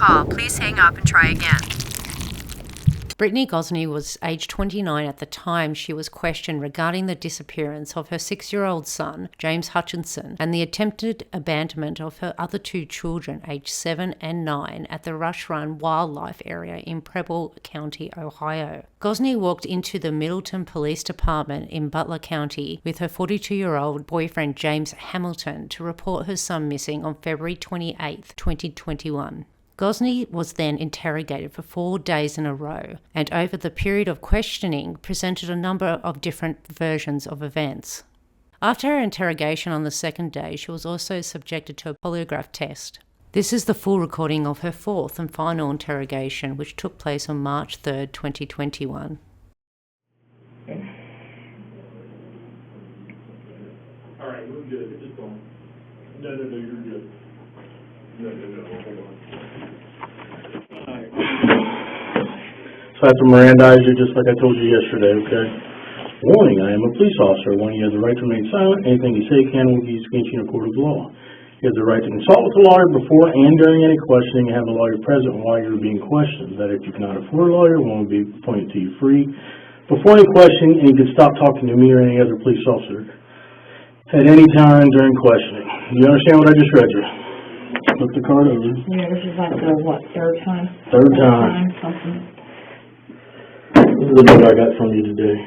call. Please hang up and try again. Brittany Gosney was aged 29 at the time she was questioned regarding the disappearance of her 6-year-old son, James Hutchinson, and the attempted abandonment of her other 2 children, aged 7 and 9, at the Rush Run Wildlife Area in Preble County, Ohio. Gosney walked into the Middleton Police Department in Butler County with her 42-year-old boyfriend, James Hamilton, to report her son missing on February 28, 2021. Gosney was then interrogated for 4 days in a row, and over the period of questioning presented a number of different versions of events. After her interrogation on the 2nd day, she was also subjected to a polygraph test. This is the full recording of her 4th and final interrogation, which took place on March 3, 2021. All right, we're good. Just don't. No, you're good. No, hold on. So after Mirandize you, just like I told you yesterday, okay? Warning, I am a police officer. Warning, you have the right to remain silent. Anything you say can will be used against you in a court of law. You have the right to consult with a lawyer before and during any questioning and have a lawyer present while you're being questioned. That if you cannot afford a lawyer, one will be appointed to you free before any questioning, and you can stop talking to me or any other police officer at any time during questioning. You understand what I just read you? Look the card over. Yeah, this is like the, what, third time? Third time. Something. This is the note I got from you today.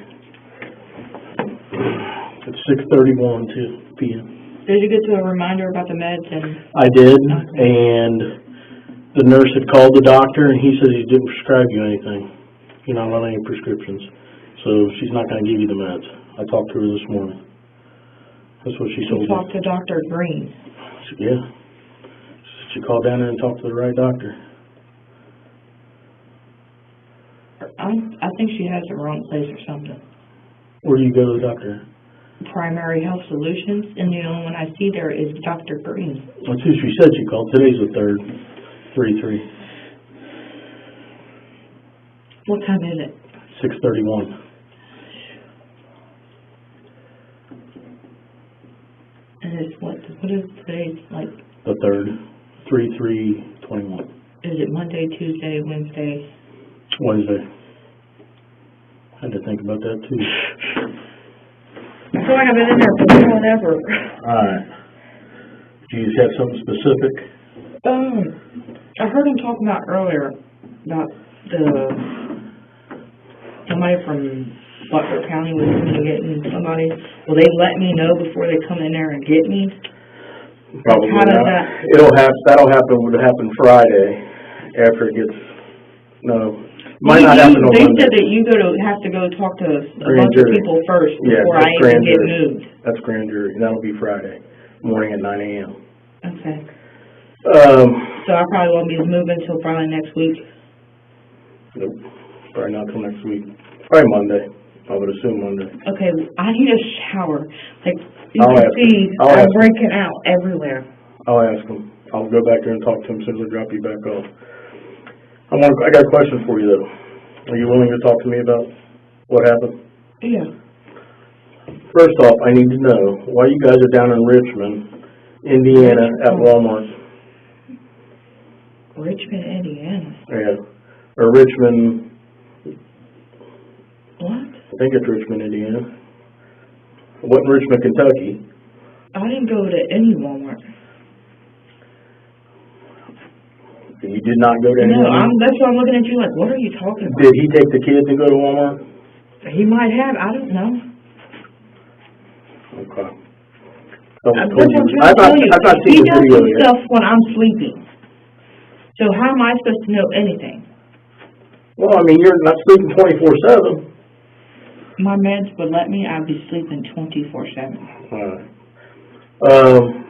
It's 6:31 p.m. Did you get to a reminder about the meds? I did, and the nurse had called the doctor, and he said he didn't prescribe you anything. You're not on any prescriptions, so she's not going to give you the meds. I talked to her this morning. That's what she told me. You talked to Dr. Green? Yeah. She called down there and talked to the right doctor. I think she has the wrong place or something. Where do you go to the doctor? Primary Health Solutions, and the only one I see there is Dr. Green. That's who she said she called. Today's the 3rd, 3-3. What time is it? 6:31. And it's what is today's, like? The 3rd, 3/3/21. Is it Monday, Tuesday, Wednesday? Wednesday. I had to think about that too. I feel like I've been in there for whatever. Alright. Do you have something specific? I heard him talking about earlier about somebody from Butler County was going to get somebody. Will they let me know before they come in there and get me? Probably How does not. Would happen Friday after it gets, no. Might not happen on They Monday. said that you have to go talk to a bunch of people first Yeah, before I even get moved. That's grand jury. That'll be Friday morning at 9 a.m. Okay. So I probably won't be moving until probably next week. Nope. Probably not till next week. Probably Monday. I would assume Monday. Okay, I need a shower. Like, you can see, I'm breaking out everywhere. I'll ask him. I'll go back there and talk to him as soon as I drop you back off. I got a question for you, though. Are you willing to talk to me about what happened? Yeah. First off, I need to know why you guys are down in Richmond, Indiana, at Walmart. Richmond, Indiana? Yeah. Or Richmond. What? I think it's Richmond, Indiana. It wasn't Richmond, Kentucky. I didn't go to any Walmart. You did not go to any No, Walmart? that's why I'm looking at you like, what are you talking about? Did he take the kids and go to Walmart? He might have. I don't know. Okay. That's what I'm trying to tell you. He does some stuff when I'm sleeping. So how am I supposed to know anything? Well, I mean, you're not sleeping 24/7. My meds would let me. I'd be sleeping 24/7. All right.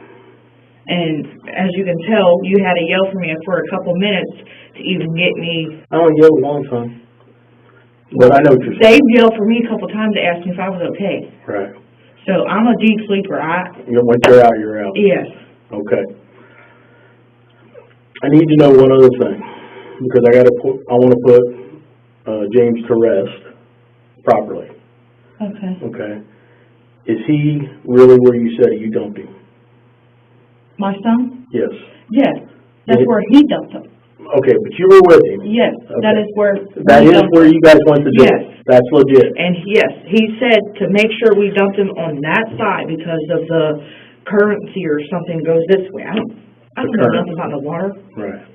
And as you can tell, you had to yell for me for a couple minutes to even get me. I don't yell a long time. But I know what you're saying. They yelled for me a couple times to ask me if I was okay. Right. So I'm a deep sleeper. When you're out, you're out. Yes. Okay. I need to know one other thing, because I want to put James to rest properly. Okay. Okay. Is he really where you said you dumped him? My son? Yes. Yes. That's where he dumped him. Okay, but you were with him. Yes, that Okay. is where. That is where you guys went to do Yes. it. That's legit. And yes, he said to make sure we dumped him on that side because of the currency or something goes this way. I don't know current. nothing about the water. Right.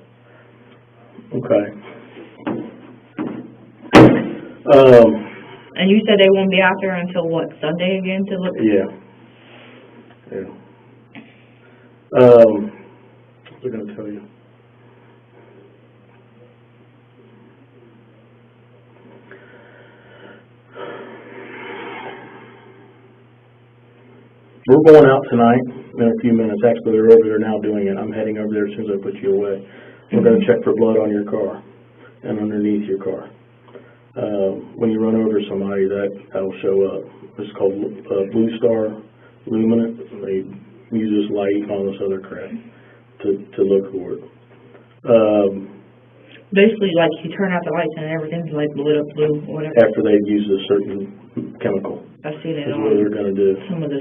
Okay. And you said they won't be out there until what, Sunday again to look? Yeah. Yeah. What was I going to tell you? We're going out tonight in a few minutes. Actually, they're over there now doing it. I'm heading over there as soon as I put you away. We're going to check for blood on your car and underneath your car. When you run over somebody, that'll show up. It's called Blue Star Luminant. They use this light and all this other crap to look for it. Basically, like you turn out the lights and everything's like lit up blue or whatever. After they've used a certain chemical. I've seen it That's what they're going to do. some of the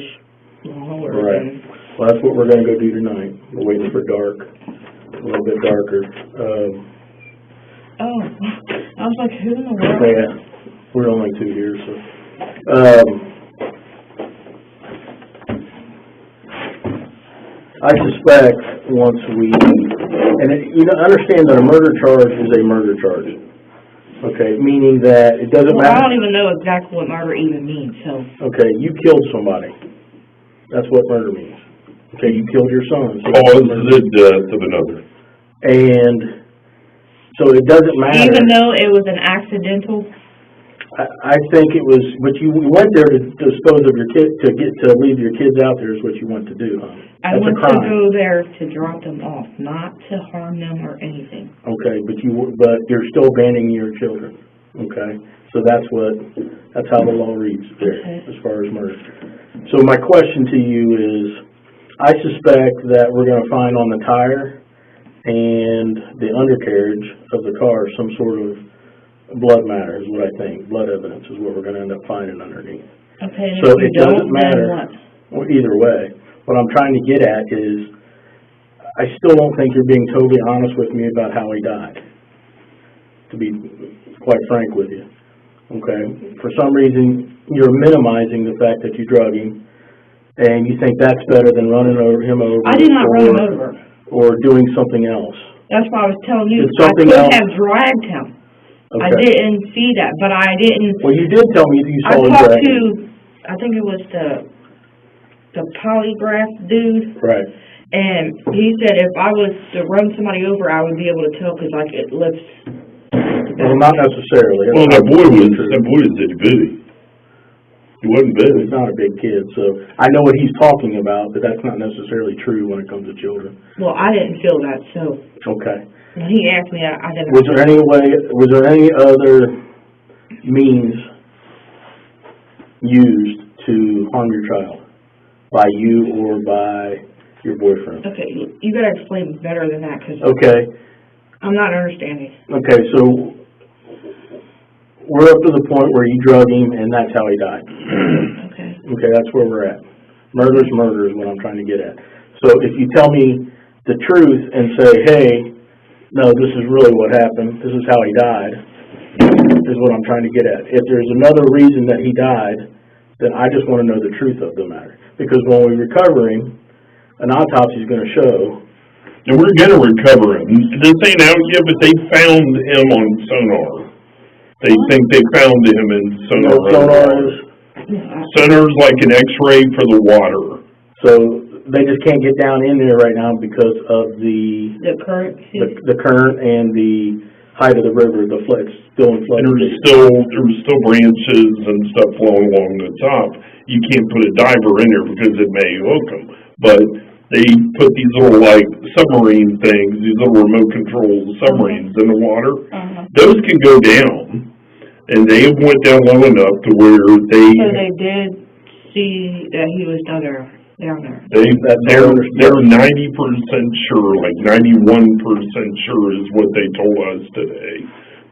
lawnmowers. Right. And Well, that's what we're going to go do tonight. We're waiting for dark, a little bit darker. oh, I was like, who in the world? Yeah, we're only two here, so. I suspect once we, and understand that a murder charge is a murder charge. Okay, meaning that it doesn't Well, I matter. don't even know exactly what murder even means, so. Okay, you killed somebody. That's what murder means. Okay, you killed your son. So Caused the death of another. And so it doesn't matter. Even though it was an accidental, I think it was, but you went there to dispose of your kid, to leave your kids out there is what you went to do, huh? I That's went a to crime. go there to drop them off, not to harm them or anything. Okay, but you're still abandoning your children, okay? So that's how the law reads there, Okay. as far as murder. So my question to you is, I suspect that we're gonna find on the tire and the undercarriage of the car some sort of blood matter is what I think. Blood evidence is what we're gonna end up finding underneath. Okay, and So if you it doesn't don't, matter. then what? Well, either way, what I'm trying to get at is, I still don't think you're being totally honest with me about how he died, to be quite frank with you, okay? For some reason, you're minimizing the fact that you drug him, and you think that's better than running him over. I did not run him over. Or doing something else. That's why I was telling you, Did I something could else- have dragged him. I Okay. didn't see that, but I didn't. Well, you did tell me that you I saw him talked dragging. to, I think it was the Polygraph dude, Right. and he said if I was to run somebody over, I would be able to tell because like it lifts. Well, not necessarily. Well, that boy was itty bitty. He wasn't big. He's not a big kid, so I know what he's talking about, but that's not necessarily true when it comes to children. Well, I didn't feel that, so Okay. when he asked me, I didn't. Was there any other means used to harm your child by you or by your boyfriend? Okay, you gotta explain better than that because Okay. I'm not understanding. Okay, so we're up to the point where you drug him and that's how he died. Okay. Okay, that's where we're at. Murder's murder is what I'm trying to get at. So if you tell me the truth and say, hey, no, this is really what happened, this is how he died, is what I'm trying to get at. If there's another reason that he died, then I just want to know the truth of the matter. Because when we recover him, an autopsy is going to show. And we're gonna recover him. This ain't out yet, but they found him on sonar. They think they found him in You sonar. know what sonar is? Sonar's like an X-ray for the water. So they just can't get down in there right now because of the current. current and the height of the river, the flood, still in flood. And there's still branches and stuff flowing along the top. You can't put a diver in there because it may hook them. But they put these little like submarine things, these little remote control submarines in the water. Those can go down, and they went down low enough to where So they did see that he was down there. they're 90% sure, like 91% sure is what they told us today,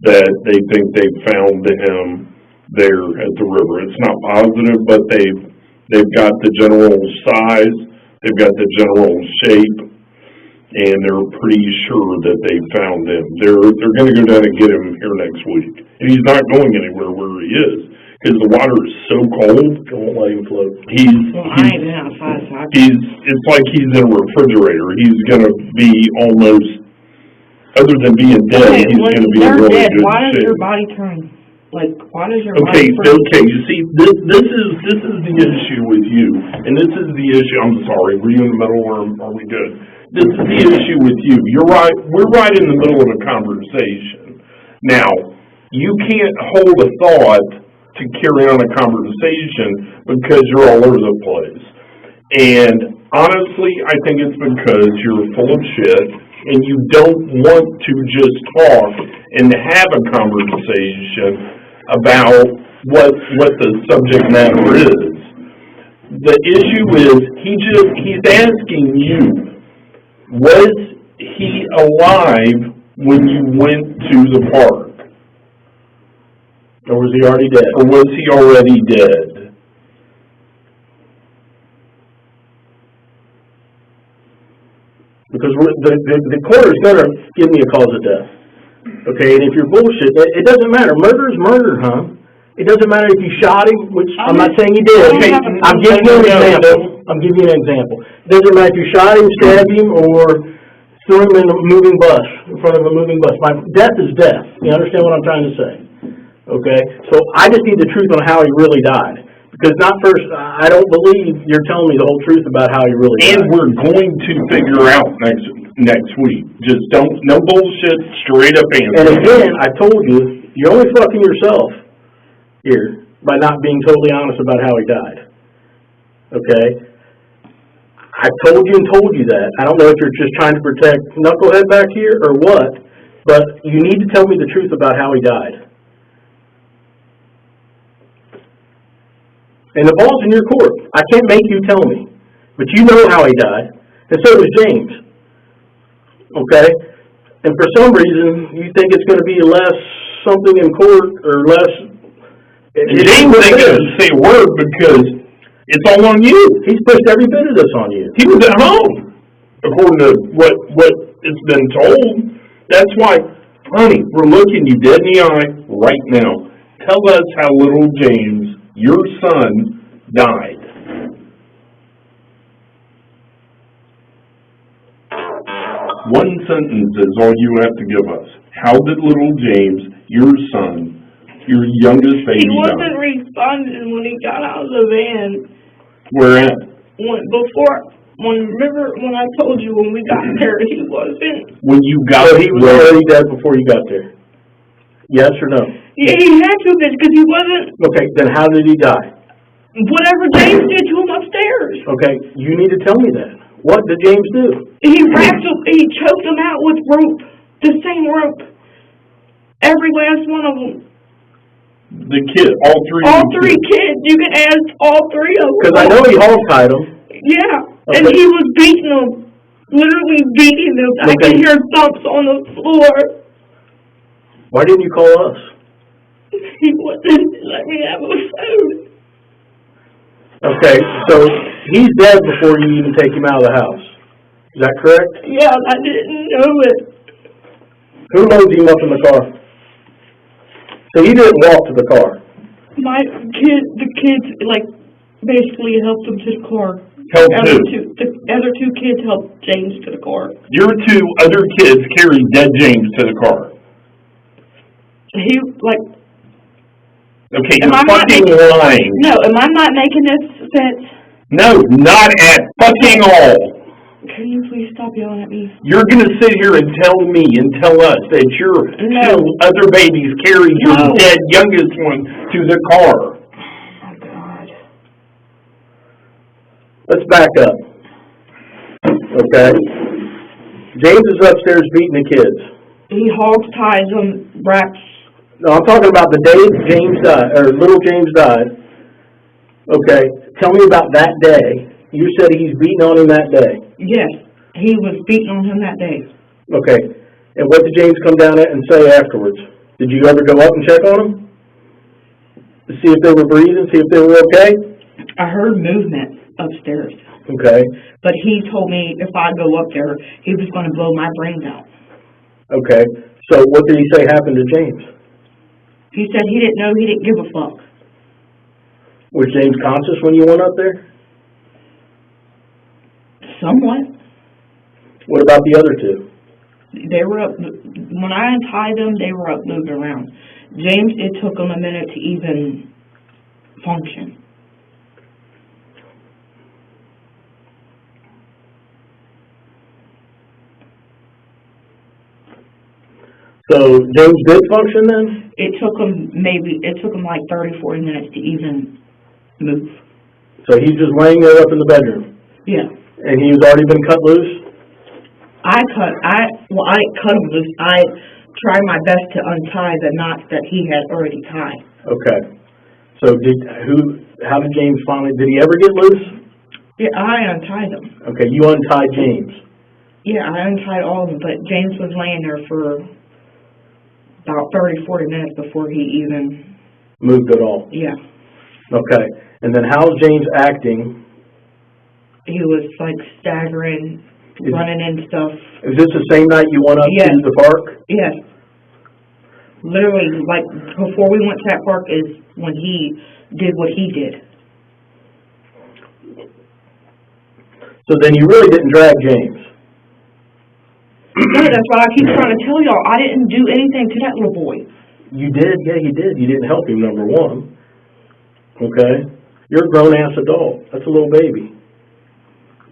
that they think they found him there at the river. It's not positive, but they've got the general size, they've got the general shape, and they're pretty sure that they found him. They're gonna go down and get him here next week. And he's not going anywhere where he is, because the water is so cold. They won't let him float. I ain't been outside, so It's like he's in a refrigerator. He's gonna be almost, other than being dead, he's gonna be in really good shape. Why does your body turn? Like, why does your Okay, body turn? you see, this is the issue with you, and this is the issue, I'm sorry, were you in the middle, or are we good? This is the issue with you. You're right, we're right in the middle of a conversation. Now, you can't hold a thought to carry on a conversation because you're all over the place. And honestly, I think it's because you're full of shit, and you don't want to just talk and have a conversation about what the subject matter is. The issue is, he's asking you, was he alive when you went to the park? Or was he already dead? Or was he already dead? Because the coroner's gonna give me a cause of death. Okay, and if you're bullshit, it doesn't matter. Murder is murder, huh? It doesn't matter if you shot him, which I'm not saying you did. Okay, I'm giving you an example. It doesn't matter if you shot him, stabbed him, or threw him in a moving bus, in front of a moving bus. Death is death. You understand what I'm trying to say? Okay? So I just need the truth on how he really died. Because I don't believe you're telling me the whole truth about how he really died. And we're going to figure out next week. Just no bullshit, straight up answer. And again, I told you, you're only fucking yourself here by not being totally honest about how he died. Okay? I told you that. I don't know if you're just trying to protect Knucklehead back here or what, but you need to tell me the truth about how he died. And the ball's in your court. I can't make you tell me. But you know how he died. And so does James. Okay? And for some reason, you think it's going to be less something in court or less... James ain't going to say a word because it's all on you. He's pushed every bit of this on you. He was at home, according to what it's been told. That's why, honey, we're looking you dead in the eye right now. Tell us how little James, your son, died. One sentence is all you have to give us. How did little James, your son, your youngest baby, He wasn't responding when he got out of the van. Where at? Remember when I told you when we got there, he wasn't. When you got there. So he was already dead before you got there? Yes or no? Yeah, he had to because he wasn't. Okay, then how did he die? Whatever James did to him upstairs. Okay, you need to tell me that. What did James do? He choked him out with rope. The same rope. Every last one of them. The kid, all three kids. You can ask all three of them. Because I know he hog-tied them. Yeah, okay. And he was beating them. Literally beating them. Okay. I can hear thumps on the floor. Why didn't you call us? He wouldn't let me have a phone. Okay, so he's dead before you even take him out of the house. Is that correct? Yeah, I didn't know it. Who loaded him up in the car? So he didn't walk to the car? The kids, basically helped him to the car. Helped who? The other two kids helped James to the car. Your two other kids carried dead James to the car. Okay, you're fucking lying. No, am I not making this sense? No, not at fucking all. Can you please stop yelling at me? You're going to sit here and tell me and tell us that your two other babies carried your dead youngest one to the car. Oh, my God. Let's back up. Okay? James is upstairs beating the kids. He hog-ties them, wraps. No, I'm talking about the day James died, or little James died. Okay, tell me about that day. You said he's beating on him that day. Yes, he was beating on him that day. Okay, and what did James come down and say afterwards? Did you ever go up and check on them? To see if they were breathing, see if they were okay? I heard movement upstairs. Okay, But he told me if I go up there, he was going to blow my brains out. okay. So what did he say happened to James? He said he didn't know, he didn't give a fuck. Was James conscious when you went up there? Somewhat. What about the other two? They were up, when I untied them, they were up moving around. James, it took him a minute to even function. So James did function then? It took him like 30, 40 minutes to even move. So he's just laying there up in the bedroom? Yeah. And he's already been cut loose? I didn't cut him loose. I tried my best to untie the knots that he had already tied. Okay. So how did James did he ever get loose? Yeah, I untied him. Okay, you untied James. Yeah, I untied all of them, but James was laying there for about 30, 40 minutes before he even moved at all? Yeah. Okay. And then how's James acting? He was like staggering, running and stuff. Is this the same night you went up to the park? Yes. Literally, like, before we went to that park is when he did what he did. So then you really didn't drag James? No, that's what I keep trying to tell y'all. I didn't do anything to that little boy. You did, yeah, you did. You didn't help him, number one. Okay? You're a grown-ass adult. That's a little baby.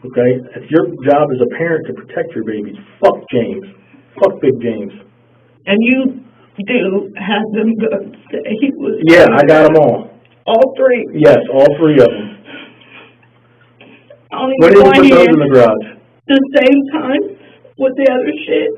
Okay? It's your job as a parent to protect your babies. Fuck James. Fuck Big James. And you do have them go. He was. Yeah, I got them all. All three. Yes, all three of them. Only When did you one put those hand in the garage? the same time with the other shit.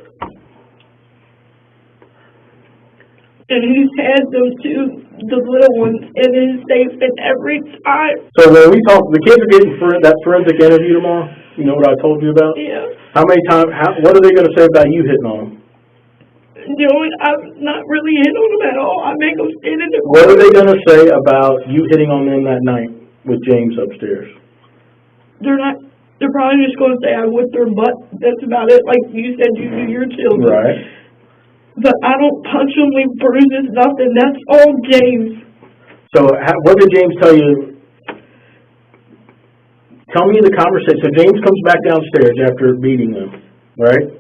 And he's had them two, the little ones, in his safe and every time. So when we talk, the kids are getting that forensic interview tomorrow. You know what I told you about? Yeah. How many times, what are they going to say about you hitting on them? You know, I'm not really hitting on them at all. I make them stand in the What are they going to say about you hitting on them that night with James upstairs? They're probably just going to say I whipped their butt. That's about it. Like you said, you do your children. Right. But I don't punch them, leave bruises, nothing. That's all James. So what did James tell you? Tell me the conversation. So James comes back downstairs after beating them, right?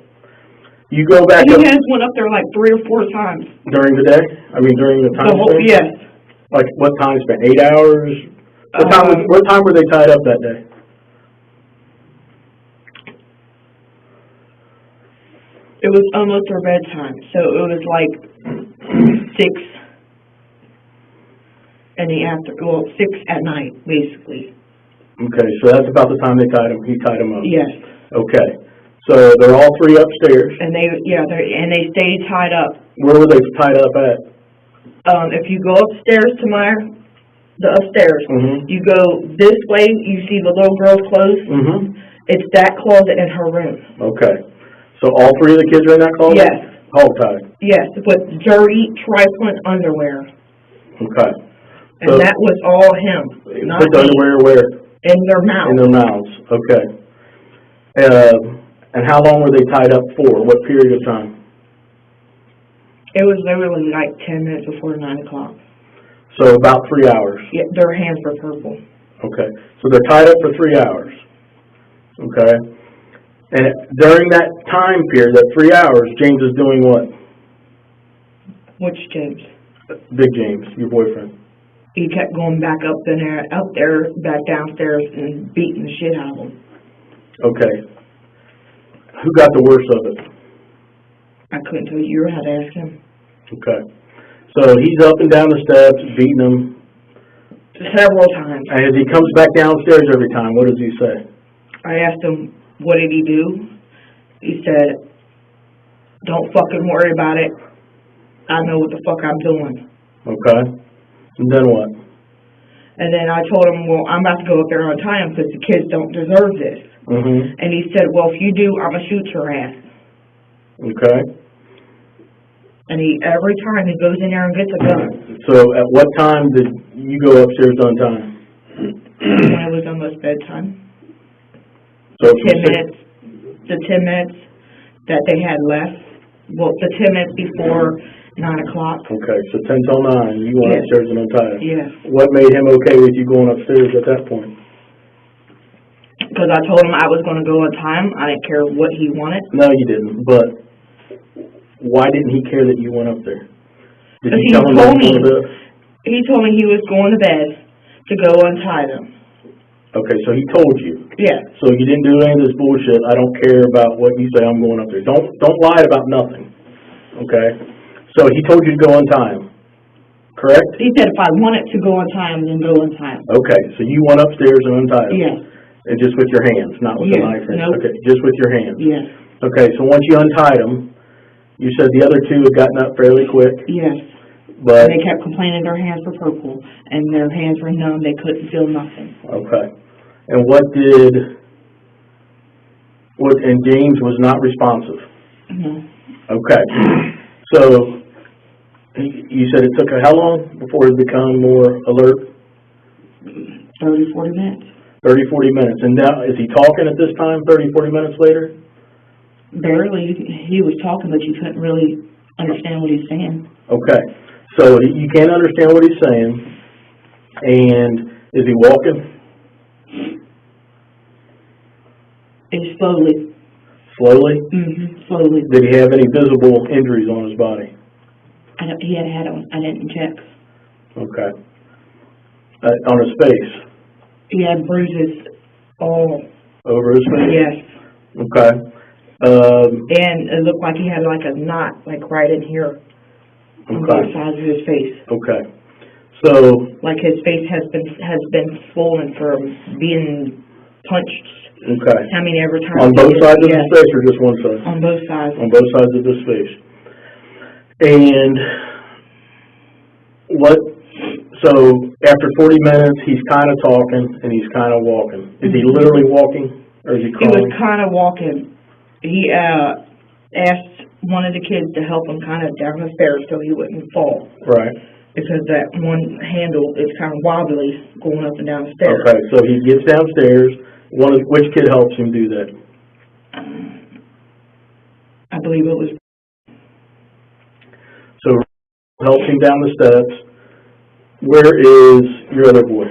You go back He up. has went up there like 3 or 4 times. During the day? I mean, during the time span? Yes. Like what time span? 8 hours? What time were they tied up that day? It was almost their bedtime, so it was like 6 in the 6 at night, basically. Okay, so that's about the time he tied him up. Yes. Okay, so they're all three upstairs. And they stayed tied up. Where were they tied up at? If you go upstairs to the upstairs, you go this way, you see the little girl's clothes. It's that closet in her room. Okay. So all three of the kids are in that closet? Yes. Hog tied? Yes, with dirty, trifling underwear. Okay. And that was all him. Put the underwear where? In their mouths. In their mouths. Okay. And how long were they tied up for? What period of time? It was literally like 10 minutes before 9 o'clock. So about 3 hours? Yeah, their hands were purple. Okay. So they're tied up for 3 hours. Okay. And during that time period, that 3 hours, James is doing what? Which James? Big James, your boyfriend. He kept going back up there, back downstairs, and beating the shit out of him. Okay. Who got the worst of it? I couldn't tell you. You had to ask him. Okay. So he's up and down the steps, beating them. Several times. And as he comes back downstairs every time, what does he say? I asked him, what did he do? He said, don't fucking worry about it. I know what the fuck I'm doing. Okay. And then what? And then I told him, well, I'm about to go up there on time because the kids don't deserve this. And he said, well, if you do, I'm going to shoot your ass. Okay. And every time he goes in there and gets a gun. So at what time did you go upstairs on time? When it was almost bedtime. So the 10 minutes that they had left, well, the 10 minutes before 9 o'clock. Okay, so 10 till 9, you went Yes. upstairs and untied him. Yes. What made him okay with you going upstairs at that point? Because I told him I was going to go on time. I didn't care what he wanted. No, you didn't, but why didn't he care that you went up there? Did Because you tell him that you wanted to? he told me he was going to bed to go untie them. Okay, so he told you. Yes. So you didn't do any of this bullshit, I don't care about what you say, I'm going up there. Don't lie about nothing, okay? So he told you to go untie him, correct? He said if I wanted to go untie him, then go untie him. Okay, so you went upstairs and untied him? Yes. And just with your hands, not with a Yes, knife? nope. Okay, just with your hands? Yes. Okay, so once you untied him, you said the other two had gotten up fairly quick, Yes. but... They kept complaining their hands were purple, and their hands were numb, they couldn't feel nothing. Okay. And and James was not responsive? No. Okay. So, you said it took how long before it become more alert? 30, 40 minutes. 30, 40 minutes. And now, is he talking at this time, 30, 40 minutes later? Barely. He was talking, but you couldn't really understand what he's saying. Okay. So, you can't understand what he's saying. And is he walking? It's slowly. Slowly? Slowly. Did he have any visible injuries on his body? He had on. I didn't check. Okay. On his face? He had bruises all. Over his face? Yes. Okay. And it looked like he had like a knot, like right in here, on both Okay. sides of his face. Okay. So, Like his face has been swollen from being punched. okay. How many every time? On both sides of Yes. his face or just one side? On both sides. On both sides of his face. And so after 40 minutes, he's kind of talking and he's kind of walking. Is he literally walking or is he He crawling? was kind of walking. He asked one of the kids to help him kind of down the stairs so he wouldn't fall. Right. Because that one handle is kind of wobbly going up and down the stairs. Okay, so he gets downstairs. Which kid helps him do that? I believe it was. So helps him down the steps. Where is your other boy?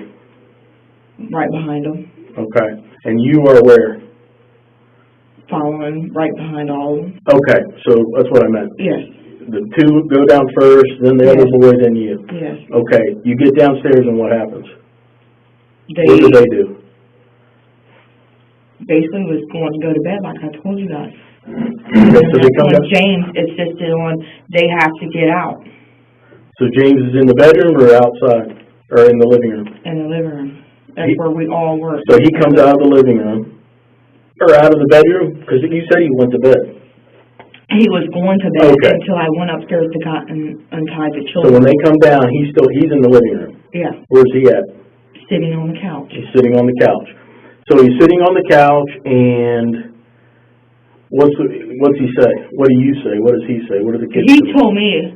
Right behind him, Okay. And you are where? following right behind all of them. Okay, so that's what I meant. Yes, The two go down first, then the other Yes. boy, then you. yes. Okay, you get downstairs and what happens? They What do they do? basically was going to go to bed like I told you guys. Okay, so they come When down. James insisted on they have to get out So James is in the bedroom or outside, or in the living room? in the living room. That's where we all were. So he comes out of the living room, or out of the bedroom, because you said he went to bed. He was going to bed Okay. until I went upstairs to got and untied the So when children. they come down, he's in the living room. Yeah, Where's he at? sitting on the couch. He's sitting on the couch. So he's sitting on the couch, and what's he say? What do you say? What does he say? What do the kids He say? told me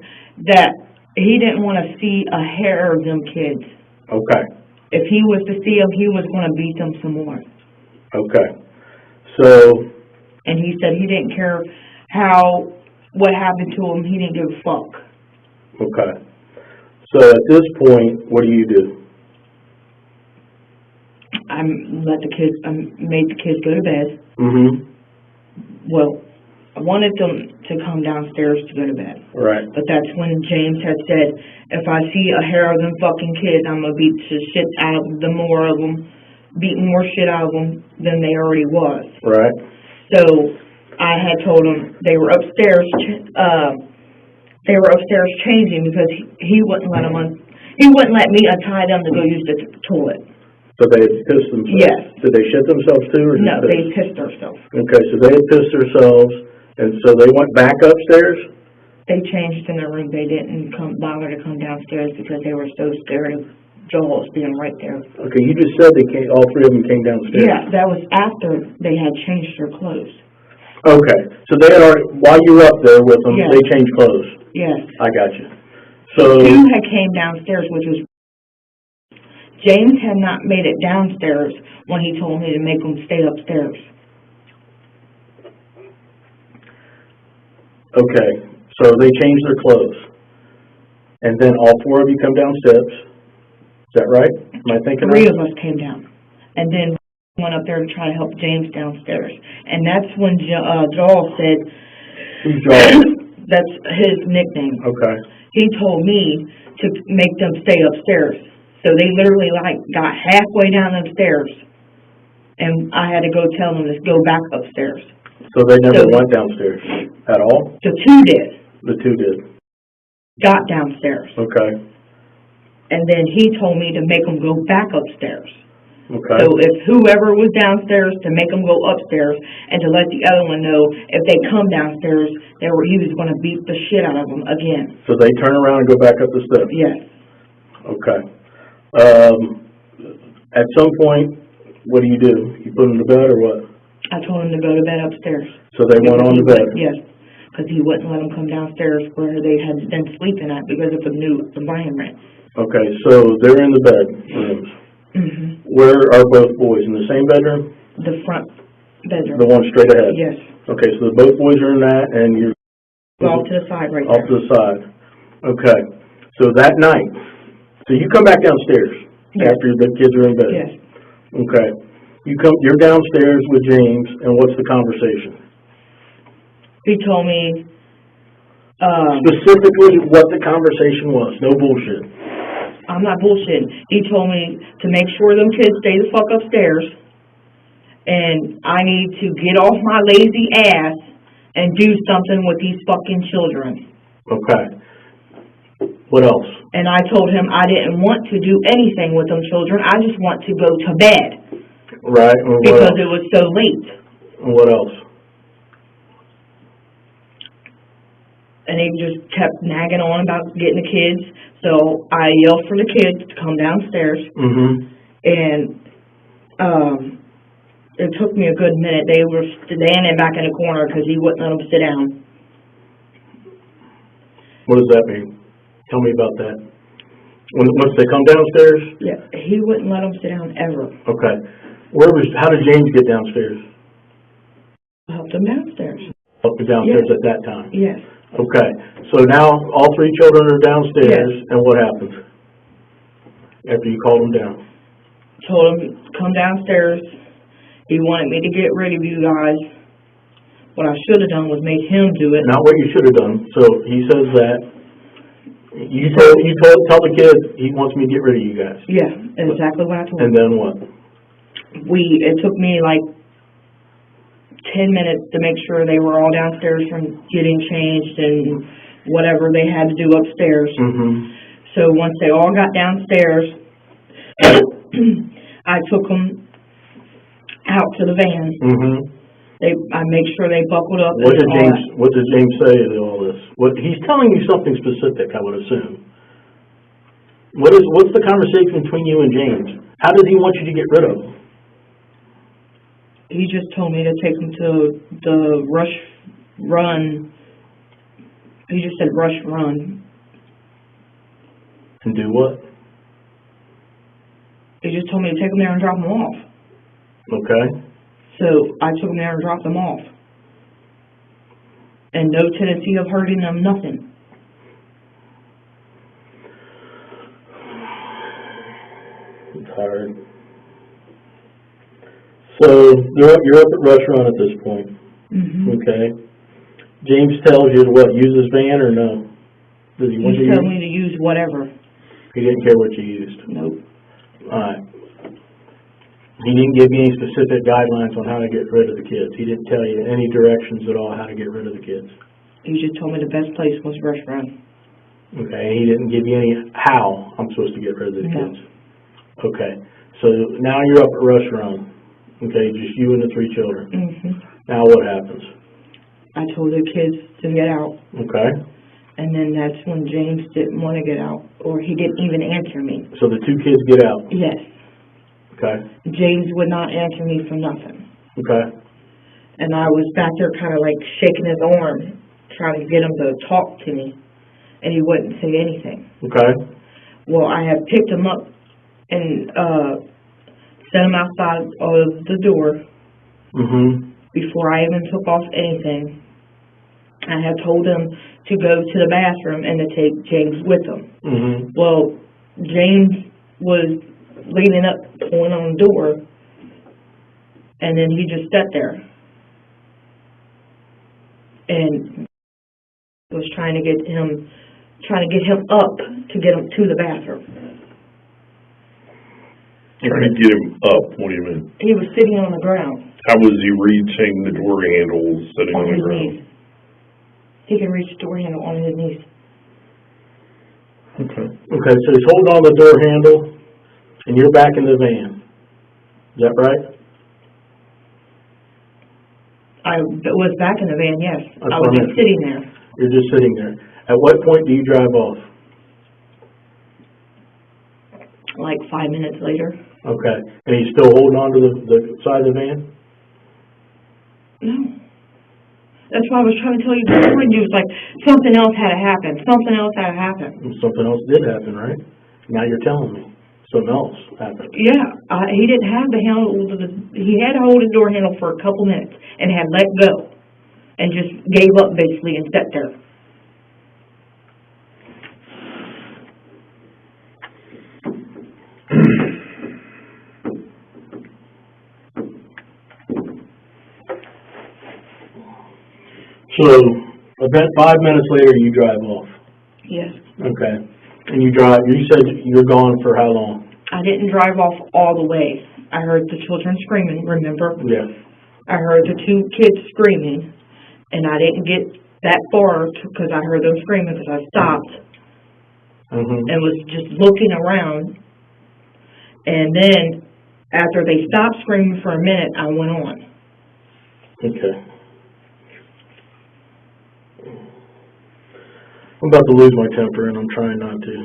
that he didn't want to see a hair of them kids. Okay, If he was to see them, he was going to beat them some more. okay. So, And he said he didn't care what happened to him. He didn't give a fuck. okay. So at this point, what do you do? I made the kids go to bed. Mm-hmm. Well, I wanted them to come downstairs to go to bed. Right. But that's when James had said, if I see a hair of them fucking kids, I'm going to beat the shit out of them, more of them, beat more shit out of them than they already was. Right. So I had told them they were upstairs. They were upstairs changing because he wouldn't let them. He wouldn't let me untie them to go use the toilet. So they had pissed themselves? Yes. Did they shit themselves too, or just No, piss? they pissed themselves. Okay, so they had pissed themselves, and so they went back upstairs? They changed in their room. They didn't bother to come downstairs because they were so scared of Joel's being right there. Okay, you just said all three of them came downstairs. Yeah, that was after they had changed their clothes. Okay, so they had already, while you were up there with them, Yes. they changed clothes? Yes. I got you. So, Two had came downstairs, which was James had not made it downstairs when he told me to make them stay upstairs. Okay, so they change their clothes. And then all four of you come down steps. Is that right? Am I thinking Three right? of us came down, and then went up there to try to help James downstairs. And that's when Joel said, Who's Joel? that's his nickname. Okay. He told me to make them stay upstairs. So they literally got halfway down the stairs, and I had to go tell them to go back upstairs. So they never went downstairs at all? The two did. The two did. Got downstairs. Okay. And then he told me to make them go back upstairs. Okay. So if whoever was downstairs, to make them go upstairs, and to let the other one know if they come downstairs, he was going to beat the shit out of them again. So they turn around and go back up the steps? Yes. Okay. At some point, what do? You put them to bed or what? I told him to go to bed upstairs. So they went on to bed? Yes, because he wouldn't let them come downstairs where they had been sleeping at because of the new environment. Okay, so they're in the bedrooms. Mm-hmm. Where are both boys? In the same bedroom? The front bedroom. The one straight ahead? Yes. Okay, so both boys are in that, and you're... Off to the side right Off there. to the side. Okay, so that night, so you come back downstairs Yes. after the kids are in bed? Yes. Okay. You're downstairs with James, and what's the conversation? He told me, Specifically what the conversation was, no bullshit. I'm not bullshitting. He told me to make sure them kids stay the fuck upstairs, and I need to get off my lazy ass and do something with these fucking children. Okay. What else? And I told him I didn't want to do anything with them children. I just want to go to bed. Right, and what Because else? it was so late. And what else? And he just kept nagging on about getting the kids. So I yelled for the kids to come downstairs. Mm-hmm. And it took me a good minute. They were standing back in the corner because he wouldn't let them sit down. What does that mean? Tell me about that. Once they come downstairs? Yeah, he wouldn't let them sit down ever. Okay. How did James get downstairs? I helped them downstairs. Up and downstairs Yes. at that time? Yes. Okay. So now all three children are downstairs, Yes. and what happens after you called them down? Told him, come downstairs. He wanted me to get rid of you guys. What I should have done was made him do it. Not what you should have done. So he says that. Tell the kid he wants me to get rid of you guys. Yeah, exactly what I told him. And then what? It took me like 10 minutes to make sure they were all downstairs from getting changed and whatever they had to do upstairs. Mm-hmm. So once they all got downstairs, I took them out to the van. Mm-hmm. I made sure they buckled up. What and all that. did James say to all this? He's telling you something specific, I would assume. What's the conversation between you and James? How does he want you to get rid of him? He just told me to take them to the rush run. He just said rush run. And do what? He just told me to take them there and drop them off. Okay. So I took them there and dropped them off. And no tendency of hurting them, nothing. I'm tired. So you're up at Rush Run at this point. Mm-hmm. Okay. James tells you to what? Use his van or no? Does he want you He to told use? me to use whatever. He didn't care what you used. Nope. All right. He didn't give you any specific guidelines on how to get rid of the kids. He didn't tell you any directions at all how to get rid of the kids. He just told me the best place was Rush Run. Okay. He didn't give you any how I'm supposed to get rid of the No. kids. Okay. So now you're up at Rush Run. Okay, just you and the three children. Mm-hmm. Now what happens? I told the kids to get out. Okay. And then that's when James didn't want to get out, or he didn't even answer me. So the two kids get out. Yes. Okay. James would not answer me for nothing. Okay. And I was back there kind of like shaking his arm, trying to get him to talk to me, and he wouldn't say anything. Okay. Well, I had picked him up and set him outside of the door Mm-hmm. before I even took off anything. I had told them to go to the bathroom and to take James with them. Mm-hmm. Well, James was leaning up, pulling on the door, and then he just sat there. And was trying to get him up to get him to the bathroom. Trying to get him up, what do you mean? He was sitting on the ground. How was he reaching the door handle sitting on the his ground? knees. He can reach the door handle on his knees. Okay. Okay, so he's holding on the door handle, and you're back in the van. Is that right? I was back in the van, yes. That's I was what I just meant. sitting there. You're just sitting there. At what point do you drive off? Like 5 minutes later. Okay. And he's still holding on to the side of the van? No. That's why I was trying to tell you before, and you was like, something else had to happen. Something else had to happen. Something else did happen, right? Now you're telling me something else happened. Yeah, he didn't have the handle. He had to hold the door handle for a couple minutes and had let go and just gave up basically and sat there. So, about 5 minutes later, you drive off. Yes. Okay. And you said you're gone for how long? I didn't drive off all the way. I heard the children screaming, remember? Yeah. I heard the two kids screaming, and I didn't get that far because I heard them screaming because I stopped and was just looking around. And then, after they stopped screaming for a minute, I went on. Okay. I'm about to lose my temper, and I'm trying not to.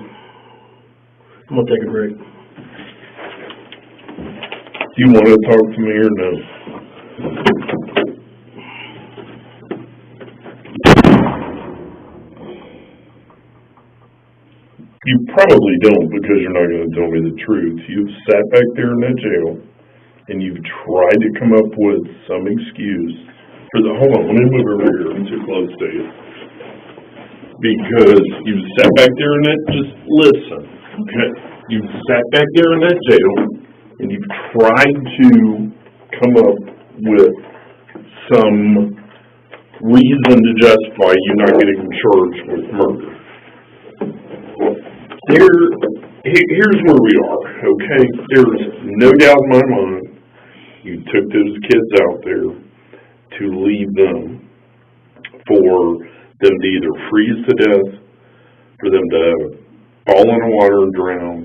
I'm going to take a break. Do you want to talk to me or no? You probably don't, because you're not going to tell me the truth. You've sat back there in that jail, and you've tried to come up with some excuse for the, hold on, let me move over here. I'm too close to you. Because you've sat back there in that, just listen, okay? You've sat back there in that jail, and you've tried to come up with some reason to justify you not getting charged with murder. Here's where we are, okay? There's no doubt in my mind you took those kids out there to leave them for them to either freeze to death, for them to fall in the water and drown,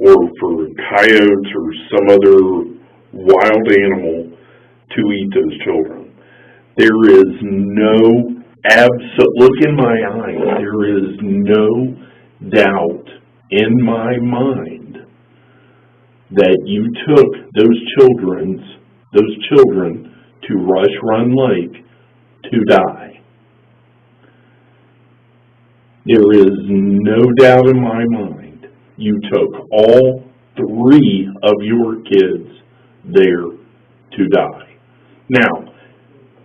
or for coyotes or some other wild animal to eat those children. There is no look in my eyes, there is no doubt in my mind that you took those children to Rush Run Lake to die. There is no doubt in my mind you took all 3 of your kids there to die. Now,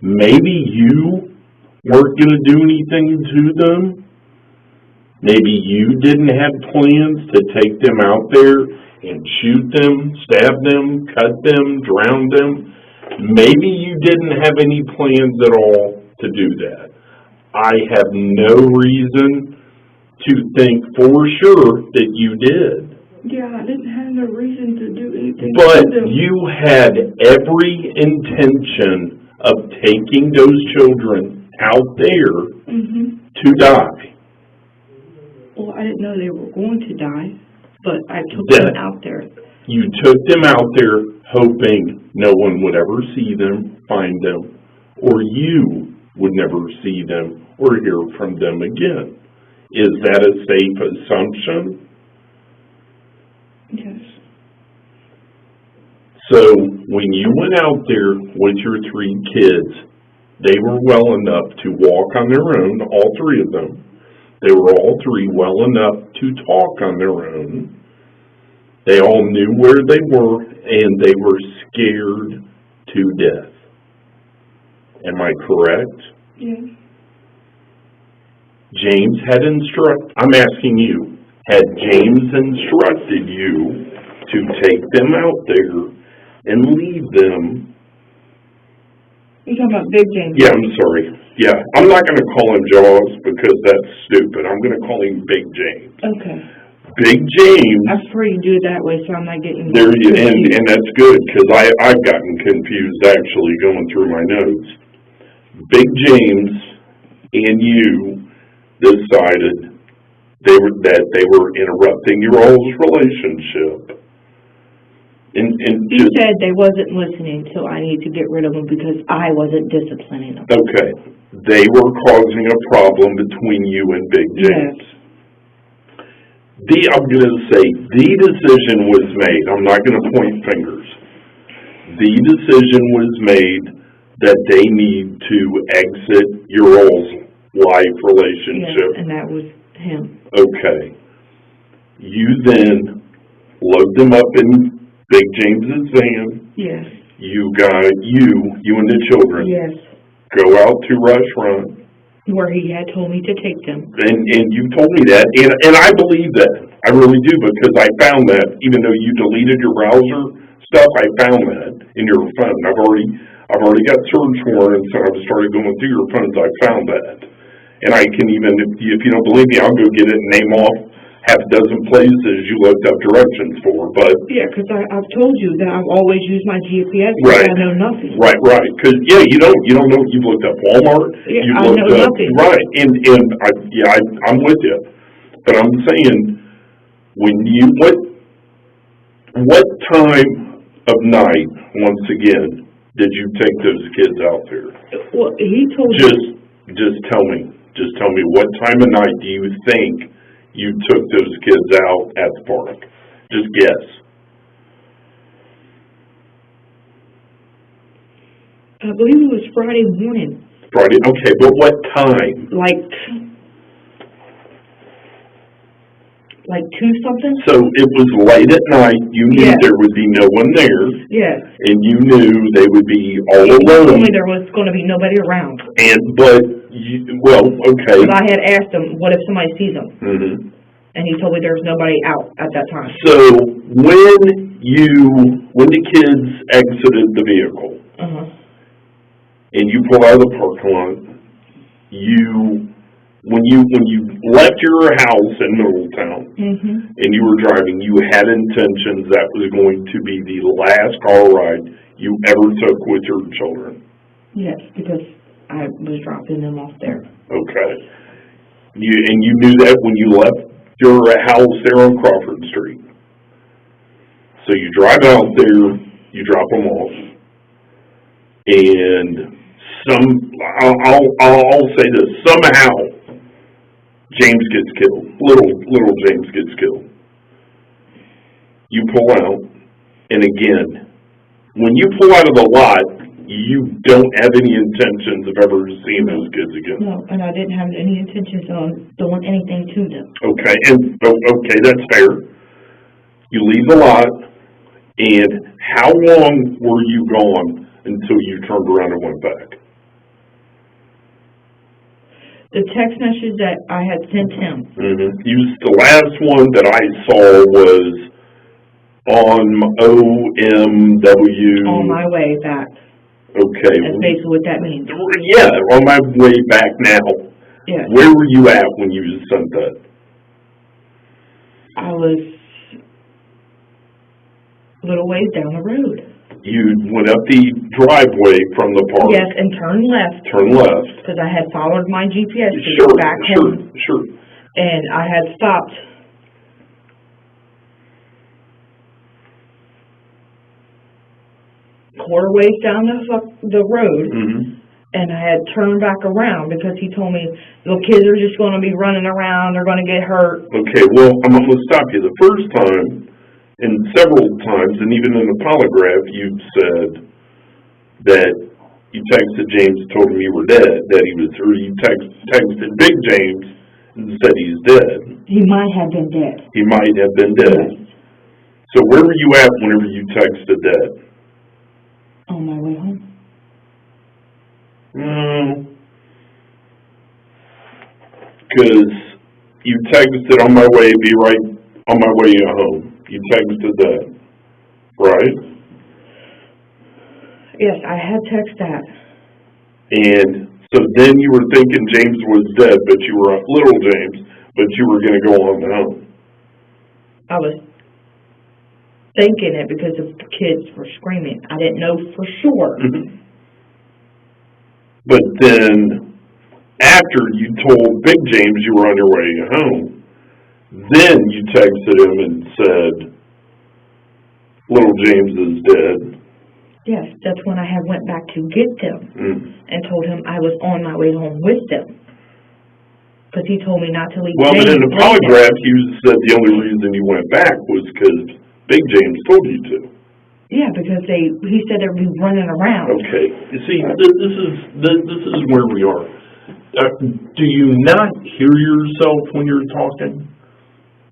maybe you weren't going to do anything to them. Maybe you didn't have plans to take them out there and shoot them, stab them, cut them, drown them. Maybe you didn't have any plans at all to do that. I have no reason to think for sure that you did. Yeah, I didn't have no reason to do anything. But you had every intention of taking those children out there to die. Well, I didn't know they were going to die, but I took them out there. You took them out there hoping no one would ever see them, find them, or you would never see them or hear from them again. Is that a safe assumption? Yes. So when you went out there with your 3 kids, they were well enough to walk on their own, all 3 of them. They were all 3 well enough to talk on their own. They all knew where they were, and they were scared to death. Am I correct? Yes. James I'm asking you, had James instructed you to take them out there and leave them? You're talking about Big James? Yeah, I'm sorry. Yeah, I'm not gonna call him Jaws because that's stupid. I'm gonna call him Big James. Okay. Big James. I prefer you do it that way, so I'm not getting... And that's good, because I've gotten confused actually going through my notes. Big James and you decided that they were interrupting your all's relationship. And He said they wasn't listening, so I need to get rid of them because I wasn't disciplining them. Okay. They were causing a problem between you and Big James. Yes. I'm going to say the decision was made. I'm not going to point fingers. The decision was made that they need to exit your all's life relationship. Yes, and that was him. Okay. You then load them up in Big James's van. Yes. You and the children. Yes. Go out to restaurant. Where he had told me to take them. And you told me that, and I believe that. I really do, because I found that, even though you deleted your browser stuff, I found that in your phone. I've already got search warrants, and I've started going through your phones. I found that. And I can even, if you don't believe me, I'll go get it and name off half a dozen places you looked up directions for, but... Yeah, because I've told you that I've always used my GPS, right. I know nothing. Right, because, you don't know, you've looked up Walmart, yeah, you've looked up... Nothing. Right, and I'm with you. But I'm saying, what time of night, once again, did you take those kids out there? Well, he told me... Just tell me, what time of night do you think you took those kids out at the park? Just guess. I believe it was Friday morning. Friday, okay, but what time? Like 2-something? So it was late at night, you knew yes. there would be no one there. Yes. And you knew they would be all alone. He told me there was going to be nobody around. Okay. But I had asked him, what if somebody sees him? Mm-hmm. And he told me there was nobody out at that time. So when the kids exited the vehicle, and you pull out of the parking lot, when you left your house in Middletown, and you were driving, you had intentions that was going to be the last car ride you ever took with your children. Yes, because I was dropping them off there. Okay. And you knew that when you left your house there on Crawford Street. So you drive out there, you drop them off, and I'll say this, somehow James gets killed. Little James gets killed. You pull out, and again, when you pull out of the lot, you don't have any intentions of ever seeing those kids again. No, and I didn't have any intentions on doing anything to them. Okay, okay, that's fair. You leave the lot, and how long were you gone until you turned around and went back? The text message that I had sent him. The last one that I saw was on OMW. On my way back. Okay. That's basically what that means. Yeah, on my way back now. Yeah. Where were you at when you sent that? I was a little ways down the road. You went up the driveway from the park. Yes, and turned left. Turn left. Because I had followed my GPS to Sure, get back home. Sure. And I had stopped. Quarter ways down the road, and I had turned back around because he told me the kids are just going to be running around, they're going to get hurt. Okay, well, I'm going to stop you. The first time, and several times, and even in the polygraph, you said that you texted James and told him you were dead, or you texted Big James and said he's dead. He might have been dead. He might have been dead. Yes. So where were you at whenever you texted dead? On my way home. Because you texted on my way, be right on my way home. You texted that, right? Yes, I had text that. And so then you were thinking James was dead, but you were little James, but you were going to go on home. I was thinking it because of the kids were screaming. I didn't know for sure. Mm-hmm. But then, after you told Big James you were on your way home, then you texted him and said, little James is dead. Yes, that's when I had went back to get them and told him I was on my way home with them. Because he told me not to leave. Well, but in the polygraph, you said the only reason you went back was because Big James told you to. Yeah, because he said they'd be running around. Okay. You see, this is where we are. Do you not hear yourself when you're talking?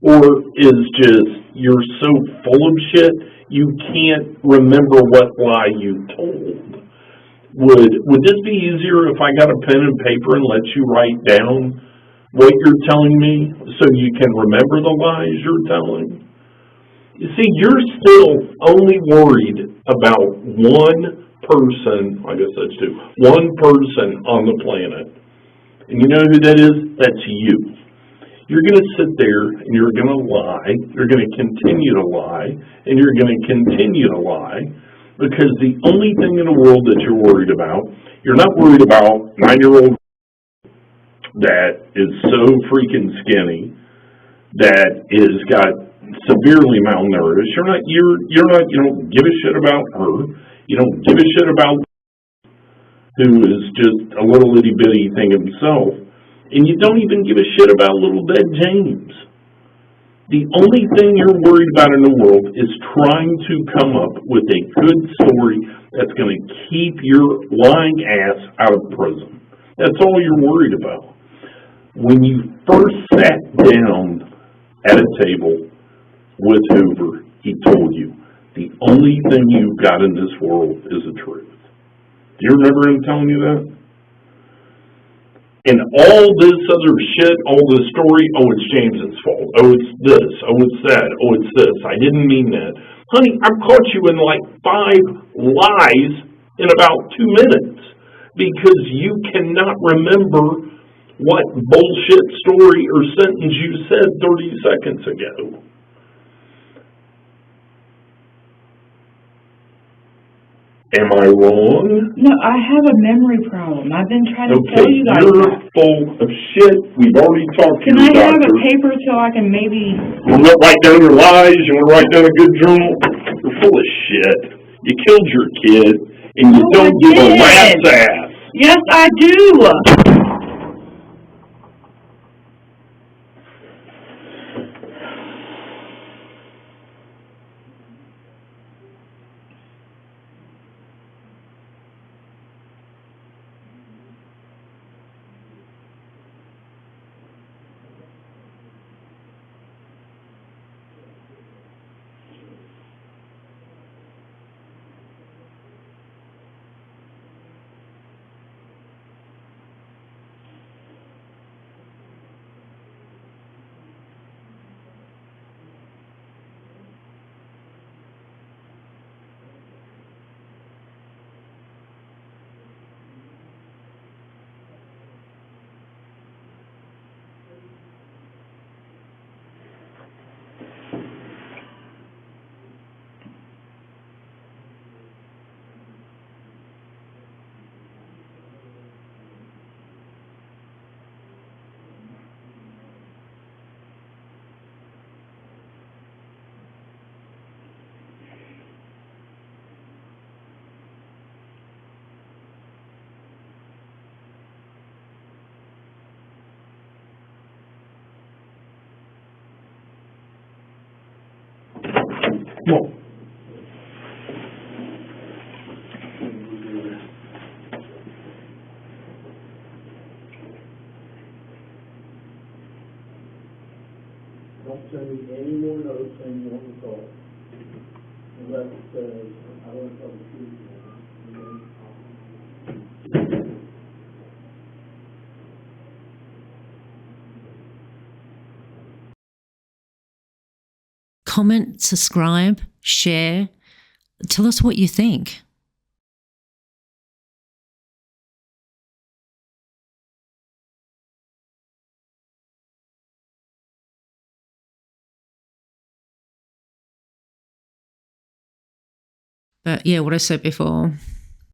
Or is just you're so full of shit you can't remember what lie you told? Would this be easier if I got a pen and paper and let you write down what you're telling me so you can remember the lies you're telling? You see, you're still only worried about one person, I guess that's two, one person on the planet. And you know who that is? That's you. You're going to sit there and you're going to lie, you're going to continue to lie, and you're going to continue to lie, because the only thing in the world that you're worried about, you're not worried about 9-year-old that is so freaking skinny, that is got severely malnourished. You don't give a shit about her. You don't give a shit about who is just a little itty bitty thing himself. And you don't even give a shit about little dead James. The only thing you're worried about in the world is trying to come up with a good story that's going to keep your lying ass out of prison. That's all you're worried about. When you first sat down at a table with Hoover, he told you, the only thing you've got in this world is the truth. Do you remember him telling you that? And all this other shit, all this story, oh, it's James's fault. Oh, it's this. Oh, it's that. Oh, it's this. I didn't mean that. Honey, I've caught you in like 5 lies in about 2 minutes because you cannot remember what bullshit story or sentence you said 30 seconds ago. Am I wrong? No, I have a memory problem. I've been trying to tell you guys you're that. full of shit. We've already talked to Can your I have doctor. a paper so I can maybe... You want to write down your lies? You want to write down a good journal? You're full of shit. You killed your kid, and you don't give a rat's ass. Yes, I do. Well, Don't send me any more notes saying you want to call. Unless it says, I want to tell the truth. comment, subscribe, share. Tell us what you think. But yeah, what I said before,